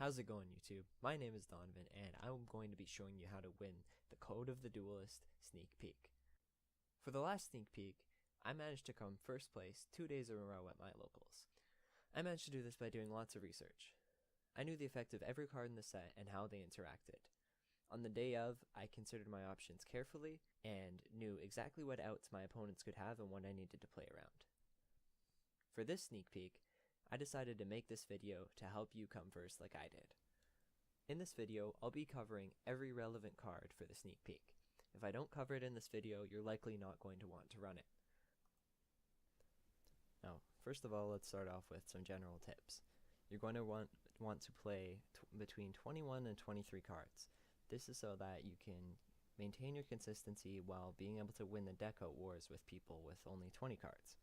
How's it going, YouTube? My name is Donovan, and I'm going to be showing you how to win the Code of the Duelist sneak peek. For the last sneak peek, I managed to come first place 2 days in a row at my locals. I managed to do this by doing lots of research. I knew the effect of every card in the set and how they interacted. On the day of, I considered my options carefully and knew exactly what outs my opponents could have and what I needed to play around. For this sneak peek, I decided to make this video to help you come first like I did. In this video, I'll be covering every relevant card for the sneak peek. If I don't cover it in this video, you're likely not going to want to run it. Now, first of all, let's start off with some general tips. You're going to want to play between 21 and 23 cards. This is so that you can maintain your consistency while being able to win the deco wars with people with only 20 cards.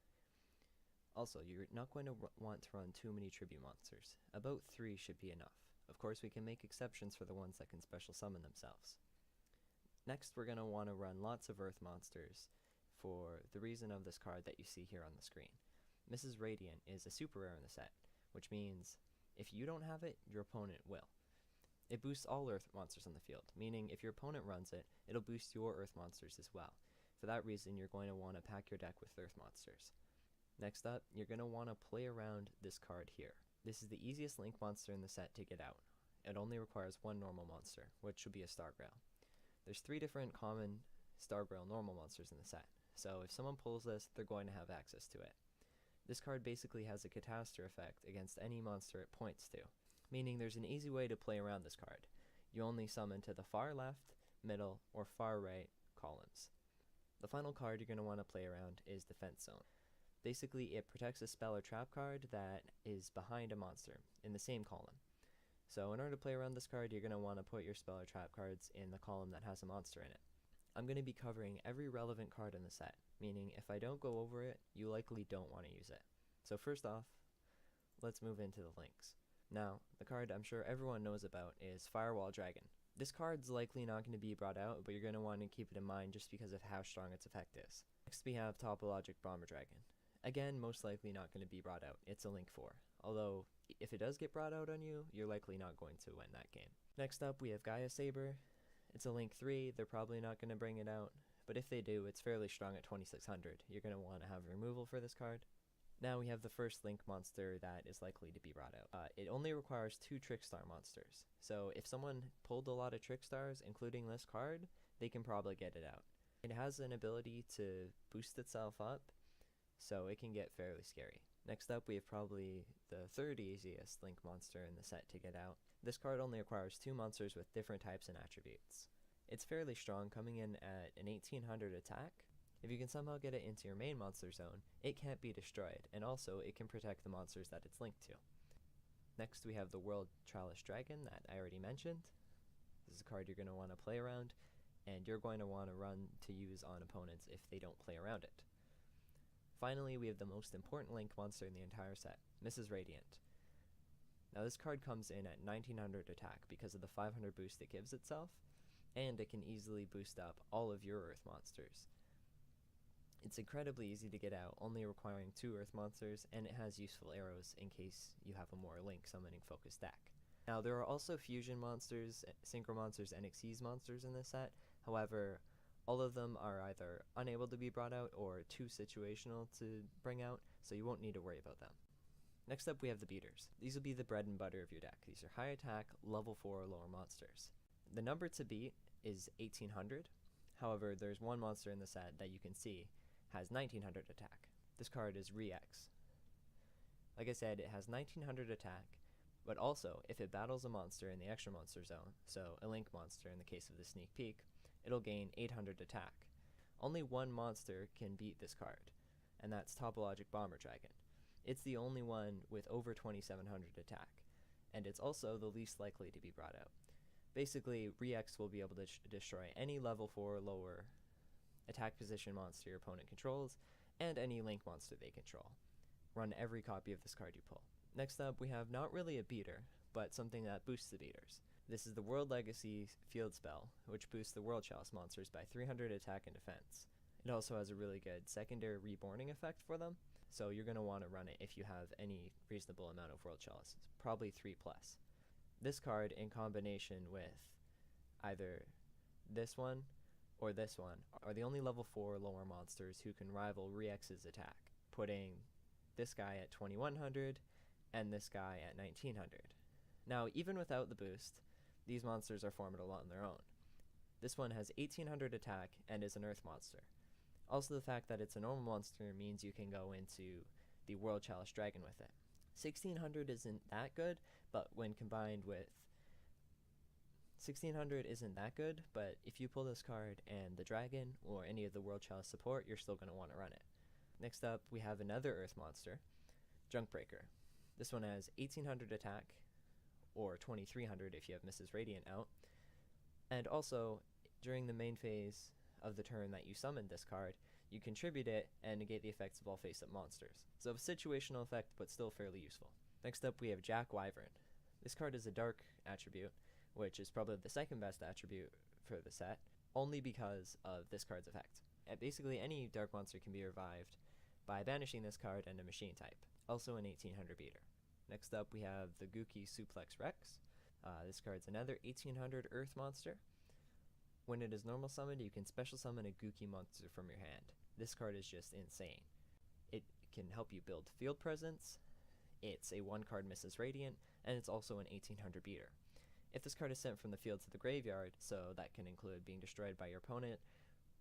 Also, you're not going to want to run too many tribute monsters. About 3 should be enough. Of course, we can make exceptions for the ones that can special summon themselves. Next, we're going to want to run lots of earth monsters for the reason of this card that you see here on the screen. Mrs. Radiant is a super rare in the set, which means if you don't have it, your opponent will. It boosts all earth monsters on the field, meaning if your opponent runs it, it'll boost your earth monsters as well. For that reason, you're going to want to pack your deck with earth monsters. Next up, you're going to want to play around this card here. This is the easiest link monster in the set to get out. It only requires one normal monster, which would be a Stargrail. There's 3 different common Stargrail normal monsters in the set, so if someone pulls this, they're going to have access to it. This card basically has a catastrophe effect against any monster it points to, meaning there's an easy way to play around this card. You only summon to the far left, middle, or far right columns. The final card you're going to want to play around is Defense Zone. Basically, it protects a spell or trap card that is behind a monster in the same column. So in order to play around this card, you're going to want to put your spell or trap cards in the column that has a monster in it. I'm going to be covering every relevant card in the set, meaning if I don't go over it, you likely don't want to use it. So first off, let's move into the links. Now, the card I'm sure everyone knows about is Firewall Dragon. This card's likely not going to be brought out, but you're going to want to keep it in mind just because of how strong its effect is. Next we have Topologic Bomber Dragon. Again, most likely not going to be brought out. It's a Link 4. Although, if it does get brought out on you, you're likely not going to win that game. Next up, we have Gaia Saber. It's a Link 3. They're probably not going to bring it out. But if they do, it's fairly strong at 2600. You're going to want to have removal for this card. Now we have the first Link monster that is likely to be brought out. It only requires 2 Trickstar monsters. So if someone pulled a lot of Trickstars, including this card, they can probably get it out. It has an ability to boost itself up, so it can get fairly scary. Next up, we have probably the 3rd easiest Link monster in the set to get out. This card only requires 2 monsters with different types and attributes. It's fairly strong, coming in at an 1800 attack. If you can somehow get it into your main monster zone, it can't be destroyed, and also it can protect the monsters that it's linked to. Next, we have the World Chalice Dragon that I already mentioned. This is a card you're going to want to play around, and you're going to want to run to use on opponents if they don't play around it. Finally, we have the most important Link monster in the entire set, Mrs. Radiant. Now this card comes in at 1900 attack because of the 500 boost it gives itself, and it can easily boost up all of your Earth monsters. It's incredibly easy to get out, only requiring 2 Earth monsters, and it has useful arrows in case you have a more Link summoning focused deck. Now there are also fusion monsters, synchro monsters, and Xyz monsters in this set. However, all of them are either unable to be brought out or too situational to bring out, so you won't need to worry about them. Next up, we have the beaters. These will be the bread and butter of your deck. These are high attack, level 4 or lower monsters. The number to beat is 1800. However, there's one monster in the set that you can see has 1900 attack. This card is Re-X. Like I said, it has 1900 attack, but also if it battles a monster in the extra monster zone, so a Link monster in the case of the sneak peek, it'll gain 800 attack. Only one monster can beat this card, and that's Topologic Bomber Dragon. It's the only one with over 2700 attack, and it's also the least likely to be brought out. Basically, Re-X will be able to destroy any level 4 or lower attack position monster your opponent controls, and any Link monster they control. Run every copy of this card you pull. Next up, we have not really a beater, but something that boosts the beaters. This is the World Legacy Field Spell, which boosts the World Chalice monsters by 300 attack and defense. It also has a really good secondary reborning effect for them, so you're going to want to run it if you have any reasonable amount of World Chalices, probably 3+. This card, in combination with either this one or this one, are the only level 4 lower monsters who can rival Rex's attack, putting this guy at 2100 and this guy at 1900. Now, even without the boost, these monsters are formidable on their own. This one has 1800 attack and is an earth monster. Also, the fact that it's a normal monster means you can go into the World Chalice Dragon with it. 1600 isn't that good, but when combined with 1600 isn't that good, but if you pull this card and the dragon or any of the World Chalice support, you're still going to want to run it. Next up, we have another earth monster, Junkbreaker. This one has 1800 attack, or 2300 if you have Mrs. Radiant out, and also, during the main phase of the turn that you summoned this card, you contribute it and negate the effects of all face-up monsters. So a situational effect, but still fairly useful. Next up, we have Jack Wyvern. This card is a dark attribute, which is probably the second best attribute for the set, only because of this card's effect. And basically, any dark monster can be revived by banishing this card and a machine type, also an 1800 beater. Next up, we have the Gookie Suplex Rex. This card's another 1800 earth monster. When it is normal summoned, you can special summon a Gookie monster from your hand. This card is just insane. It can help you build field presence, it's a 1-card Mrs. Radiant, and it's also an 1800 beater. If this card is sent from the field to the graveyard, so that can include being destroyed by your opponent,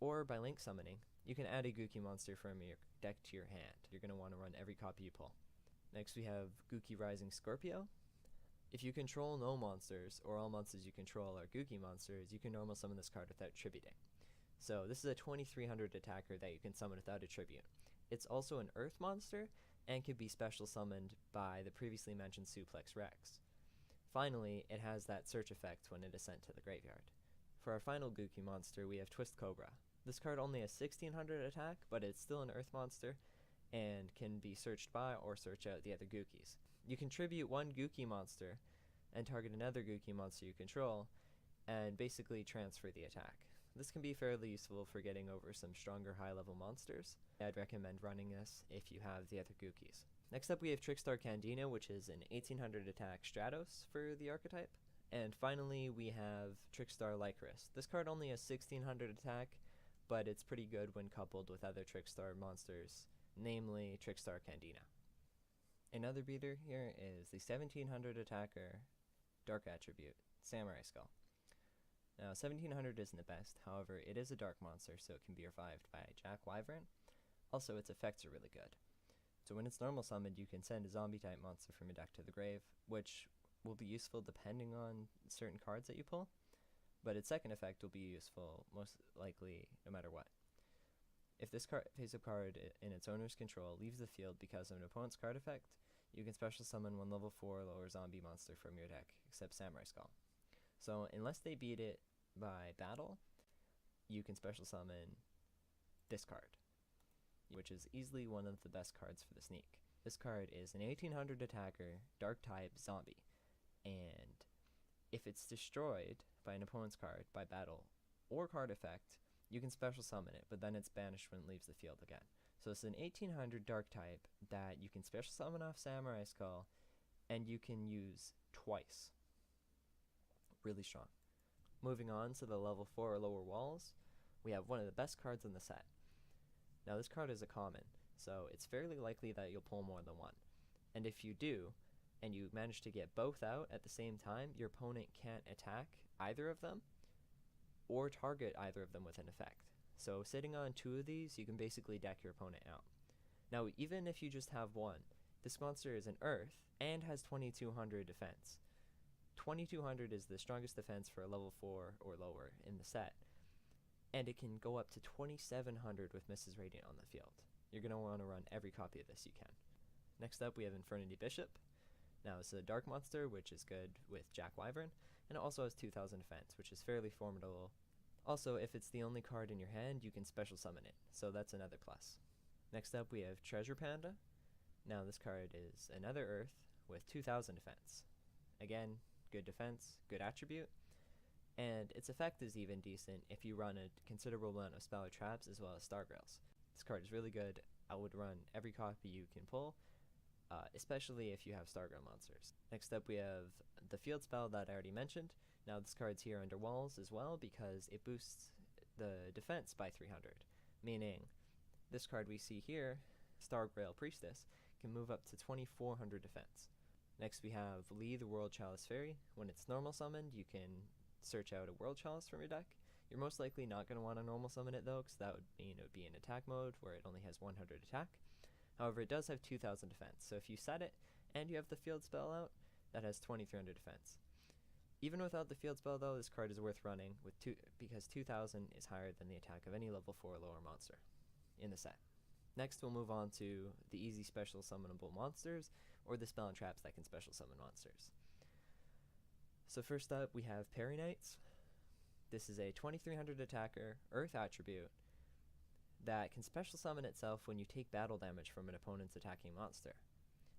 or by link summoning, you can add a Gookie monster from your deck to your hand. You're going to want to run every copy you pull. Next we have Gookie Rising Scorpio. If you control no monsters, or all monsters you control are Gookie monsters, you can normal summon this card without tributing. So this is a 2300 attacker that you can summon without a tribute. It's also an earth monster, and can be special summoned by the previously mentioned Suplex Rex. Finally, it has that search effect when it is sent to the graveyard. For our final Gookie monster, we have Twist Cobra. This card only has 1600 attack, but it's still an earth monster, and can be searched by or search out the other Gookies. You contribute one Gookie monster, and target another Gookie monster you control, and basically transfer the attack. This can be fairly useful for getting over some stronger high-level monsters. I'd recommend running this if you have the other Gookies. Next up we have Trickstar Candina, which is an 1800 attack Stratos for the archetype. And finally we have Trickstar Lycris. This card only has 1600 attack, but it's pretty good when coupled with other Trickstar monsters, namely Trickstar Candina. Another beater here is the 1700 attacker Dark Attribute, Samurai Skull. Now 1700 isn't the best, however it is a dark monster, so it can be revived by Jack Wyvern. Also its effects are really good. So when it's normal summoned, you can send a zombie type monster from your deck to the grave, which will be useful depending on certain cards that you pull, but its second effect will be useful most likely no matter what. If this face-up card in its owner's control leaves the field because of an opponent's card effect, you can special summon one level 4 lower zombie monster from your deck, except Samurai Skull. So unless they beat it by battle, you can special summon this card, which is easily one of the best cards for the sneak. This card is an 1800 attacker, dark type zombie, and if it's destroyed by an opponent's card by battle or card effect, you can special summon it, but then it's banished when it leaves the field again. So it's an 1800 dark type that you can special summon off Samurai Skull, and you can use twice. Really strong. Moving on to the level 4 or lower walls, we have one of the best cards in the set. Now this card is a common, so it's fairly likely that you'll pull more than one. And if you do, and you manage to get both out at the same time, your opponent can't attack either of them, or target either of them with an effect. So sitting on 2 of these, you can basically deck your opponent out. Now even if you just have one, this monster is an earth, and has 2200 defense. 2200 is the strongest defense for a level 4 or lower in the set, and it can go up to 2700 with Mrs. Radiant on the field. You're going to want to run every copy of this you can. Next up we have Infernity Bishop. Now this is a dark monster, which is good with Jack Wyvern, and it also has 2000 defense, which is fairly formidable. Also, if it's the only card in your hand, you can special summon it, so that's another plus. Next up we have Treasure Panda. Now this card is another earth with 2000 defense. Again, good defense, good attribute, and its effect is even decent if you run a considerable amount of spell or traps as well as Stargrails. This card is really good. I would run every copy you can pull. especially if you have Starground monsters. Next up we have the field spell that I already mentioned. Now this card's here under walls as well because it boosts the defense by 300, meaning this card we see here, Stargrail Priestess, can move up to 2400 defense. Next we have Lee the World Chalice Fairy. When it's normal summoned, you can search out a World Chalice from your deck. You're most likely not going to want to normal summon it though, because that would mean it would be in attack mode where it only has 100 attack. However, it does have 2000 defense, so if you set it and you have the field spell out, that has 2300 defense. Even without the field spell though, this card is worth running with because 2000 is higher than the attack of any level 4 or lower monster in the set. Next we'll move on to the easy special summonable monsters, or the spell and traps that can special summon monsters. So first up we have Parry Knights. This is a 2300 attacker, earth attribute, that can special summon itself when you take battle damage from an opponent's attacking monster.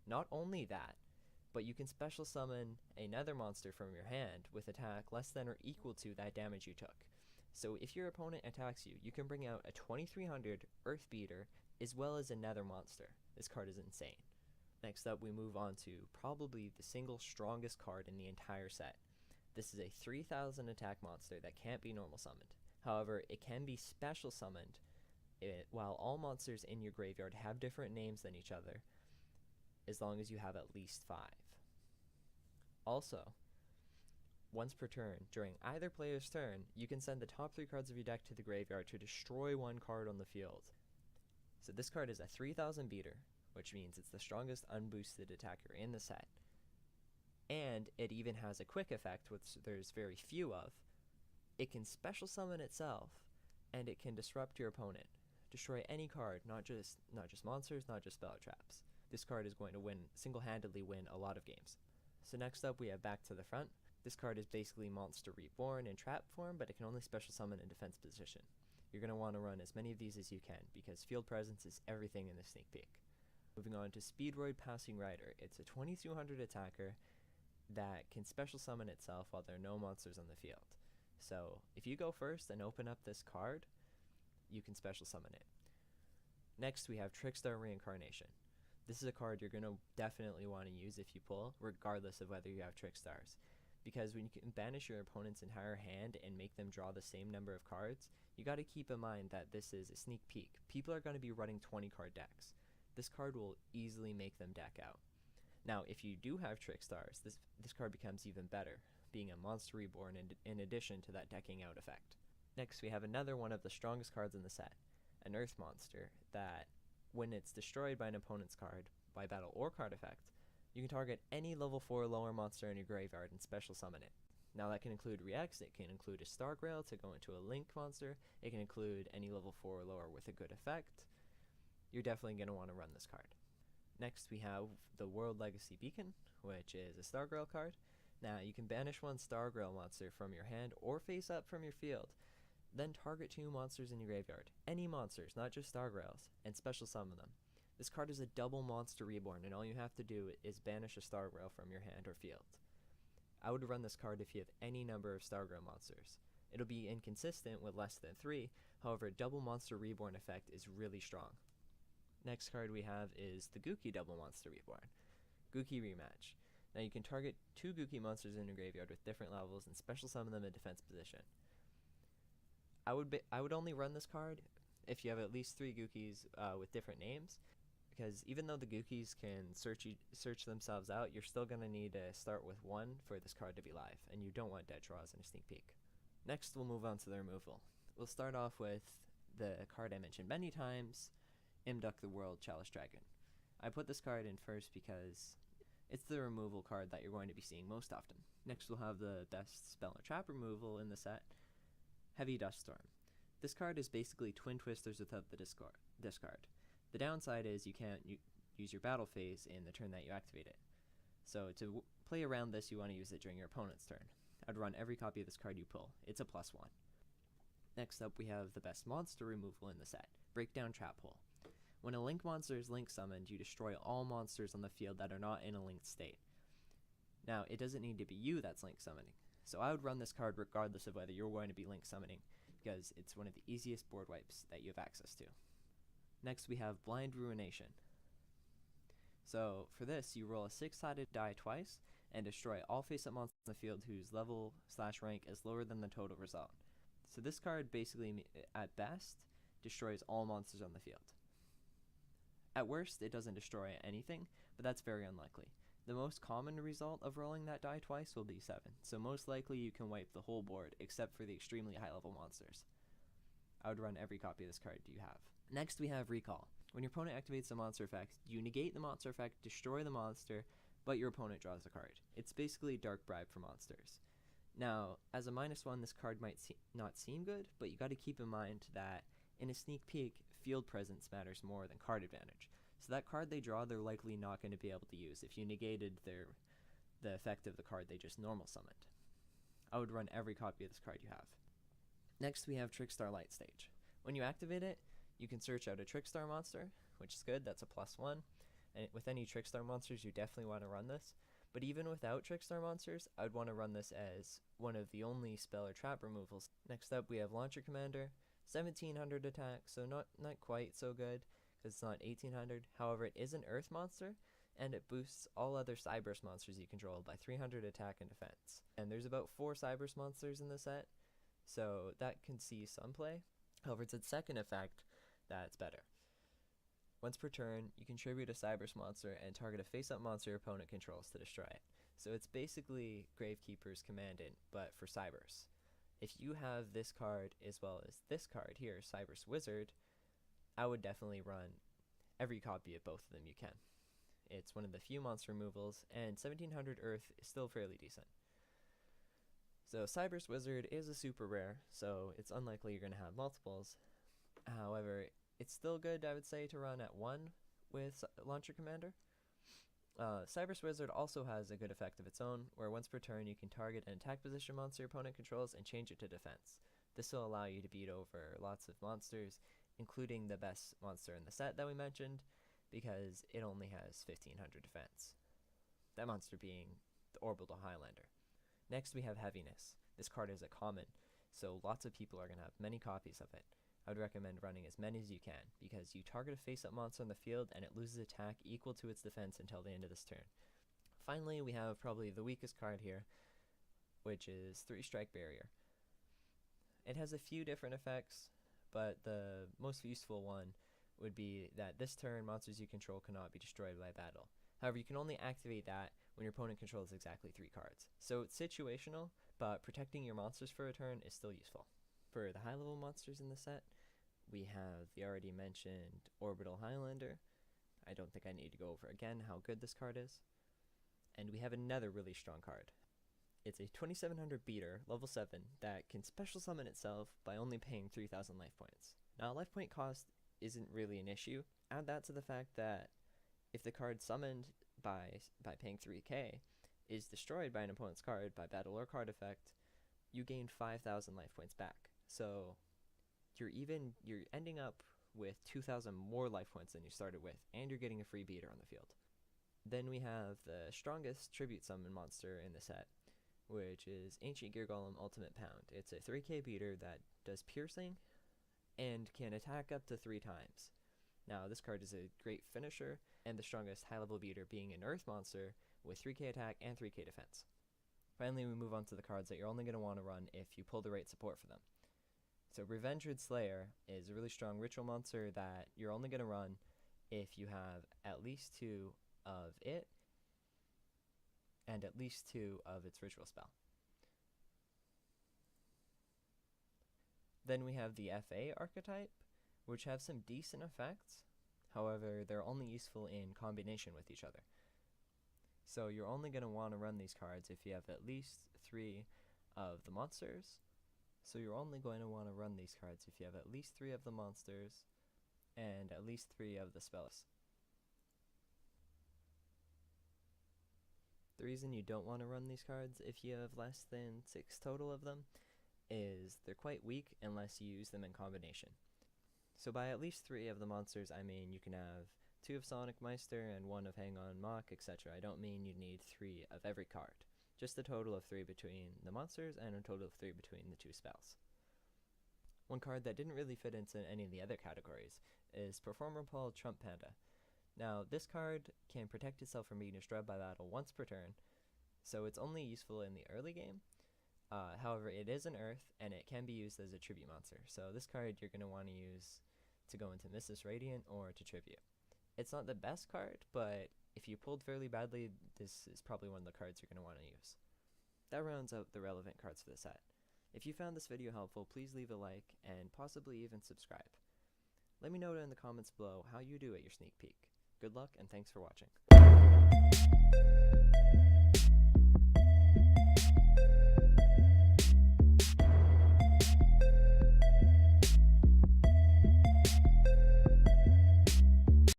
Not only that, but you can special summon another monster from your hand with attack less than or equal to that damage you took. So if your opponent attacks you, you can bring out a 2300 Earth Beater as well as another monster. This card is insane. Next up we move on to probably the single strongest card in the entire set. This is a 3000 attack monster that can't be normal summoned. However, it can be special summoned while all monsters in your graveyard have different names than each other, as long as you have at least 5. Also, once per turn, during either player's turn, you can send the top 3 cards of your deck to the graveyard to destroy 1 card on the field. So this card is a 3000 beater, which means it's the strongest unboosted attacker in the set. And it even has a quick effect, which there's very few of. It can special summon itself, and it can disrupt your opponent. Destroy any card, not just monsters, not just spell traps. This card is going to single-handedly win a lot of games. So next up we have Back to the Front. This card is basically Monster Reborn in trap form, but it can only special summon in defense position. You're going to want to run as many of these as you can, because field presence is everything in the sneak peek. Moving on to Speedroid Passing Rider. It's a 2200 attacker that can special summon itself while there are no monsters on the field. So if you go first and open up this card, you can special summon it. Next we have Trickstar Reincarnation. This is a card you're going to definitely want to use if you pull, regardless of whether you have Trickstars. Because when you can banish your opponent's entire hand and make them draw the same number of cards, you got to keep in mind that this is a sneak peek. People are going to be running 20 card decks. This card will easily make them deck out. Now, if you do have Trickstars, this card becomes even better, being a Monster Reborn in addition to that decking out effect. Next, we have another one of the strongest cards in the set, an Earth Monster, that when it's destroyed by an opponent's card, by battle or card effect, you can target any level 4 or lower monster in your graveyard and special summon it. Now that can include Rex, it can include a Stargrail to go into a Link monster, it can include any level 4 or lower with a good effect. You're definitely going to want to run this card. Next we have the World Legacy Beacon, which is a Stargrail card. Now you can banish 1 Stargrail monster from your hand or face up from your field. Then target 2 monsters in your graveyard, any monsters, not just Stargrails, and special summon them. This card is a double Monster Reborn, and all you have to do is banish a Stargrail from your hand or field. I would run this card if you have any number of Stargrail monsters. It'll be inconsistent with less than 3, however, double Monster Reborn effect is really strong. Next card we have is the Gookie Double Monster Reborn, Gookie Rematch. Now you can target 2 Gookie monsters in your graveyard with different levels and special summon them in defense position. I would only run this card if you have at least 3 Gookies with different names, because even though the Gookies can search themselves out, you're still going to need to start with 1 for this card to be live, and you don't want dead draws in a sneak peek. Next we'll move on to the removal. We'll start off with the card I mentioned many times, Imduck the World Chalice Dragon. I put this card in first because it's the removal card that you're going to be seeing most often. Next we'll have the best spell or trap removal in the set, Heavy Dust Storm. This card is basically Twin Twisters without the discard. The downside is you can't use your battle phase in the turn that you activate it. So to play around this, you want to use it during your opponent's turn. I'd run every copy of this card you pull. It's a +1. Next up we have the best monster removal in the set, Breakdown Trap Hole. When a Link monster is Link summoned, you destroy all monsters on the field that are not in a linked state. Now, it doesn't need to be you that's Link summoning, so I would run this card regardless of whether you're going to be Link summoning, because it's one of the easiest board wipes that you have access to. Next we have Blind Ruination. So for this, you roll a 6-sided die twice and destroy all face-up monsters in the field whose level/rank is lower than the total result. So this card basically, at best, destroys all monsters on the field. At worst, it doesn't destroy anything, but that's very unlikely. The most common result of rolling that die twice will be 7, so most likely you can wipe the whole board except for the extremely high level monsters. I would run every copy of this card you have. Next we have Recall. When your opponent activates a monster effect, you negate the monster effect, destroy the monster, but your opponent draws a card. It's basically Dark Bribe for monsters. Now, as a -1, this card might not seem good, but you gotta keep in mind that in a sneak peek, field presence matters more than card advantage. So that card they draw, they're likely not going to be able to use if you negated the effect of the card they just normal summoned. I would run every copy of this card you have. Next we have Trickstar Light Stage. When you activate it, you can search out a Trickstar monster, which is good, that's a +1. And with any Trickstar monsters, you definitely want to run this. But even without Trickstar monsters, I would want to run this as one of the only spell or trap removals. Next up we have Launcher Commander, 1700 attack, so not quite so good, because it's not 1800. However, it is an Earth monster, and it boosts all other Cyberse monsters you control by 300 attack and defense. And there's about 4 Cyberse monsters in the set, so that can see some play. However, it's its second effect that's better. Once per turn, you contribute a Cyberse monster and target a face-up monster your opponent controls to destroy it. So it's basically Gravekeeper's Commandant, but for Cyberse. If you have this card as well as this card here, Cyberse Wizard, I would definitely run every copy of both of them you can. It's one of the few monster removals, and 1700 Earth is still fairly decent. So Cyberse Wizard is a super rare, so it's unlikely you're going to have multiples. However, it's still good, I would say, to run at 1 with Launcher Commander. Cyberse Wizard also has a good effect of its own, where once per turn you can target an attack position monster your opponent controls and change it to defense. This will allow you to beat over lots of monsters, including the best monster in the set that we mentioned, because it only has 1500 defense. That monster being the Orbital Highlander. Next we have Heaviness. This card is a common, so lots of people are going to have many copies of it. I would recommend running as many as you can, because you target a face-up monster on the field and it loses attack equal to its defense until the end of this turn. Finally, we have probably the weakest card here, which is 3 Strike Barrier. It has a few different effects, but the most useful one would be that this turn, monsters you control cannot be destroyed by battle. However, you can only activate that when your opponent controls exactly 3 cards. So it's situational, but protecting your monsters for a turn is still useful. For the high-level monsters in the set, we have the already mentioned Orbital Highlander. I don't think I need to go over again how good this card is. And we have another really strong card. It's a 2700 beater, level 7, that can special summon itself by only paying 3000 life points. Now, life point cost isn't really an issue. Add that to the fact that if the card summoned by paying 3k is destroyed by an opponent's card by battle or card effect, you gain 5000 life points back. So you're ending up with 2,000 more life points than you started with, and you're getting a free beater on the field. Then we have the strongest tribute summon monster in the set, which is Ancient Gear Golem Ultimate Pound. It's a 3k beater that does piercing and can attack up to 3 times. Now this card is a great finisher, and the strongest high level beater being an earth monster with 3k attack and 3k defense. Finally, we move on to the cards that you're only going to want to run if you pull the right support for them. So Revenged Slayer is a really strong ritual monster that you're only going to run if you have at least 2 of it and at least 2 of its ritual spell. Then we have the FA archetype, which have some decent effects. However, they're only useful in combination with each other. So you're only going to want to run these cards if you have at least 3 of the monsters. So you're only going to want to run these cards if you have at least 3 of the monsters and at least 3 of the spells. The reason you don't want to run these cards if you have less than 6 total of them is they're quite weak unless you use them in combination. So by at least 3 of the monsters, I mean you can have 2 of Sonic Meister and 1 of Hang On Mock, etc. I don't mean you need 3 of every card. Just a total of 3 between the monsters and a total of 3 between the 2 spells. One card that didn't really fit into any of the other categories is Performer Paul Trump Panda. Now, this card can protect itself from being destroyed by battle once per turn, so it's only useful in the early game. However, it is an Earth, and it can be used as a tribute monster. So this card you're going to want to use to go into Mystis Radiant or to tribute. It's not the best card, but if you pulled fairly badly, this is probably one of the cards you're going to want to use. That rounds out the relevant cards for the set. If you found this video helpful, please leave a like and possibly even subscribe. Let me know in the comments below how you do at your sneak peek. Good luck and thanks for watching.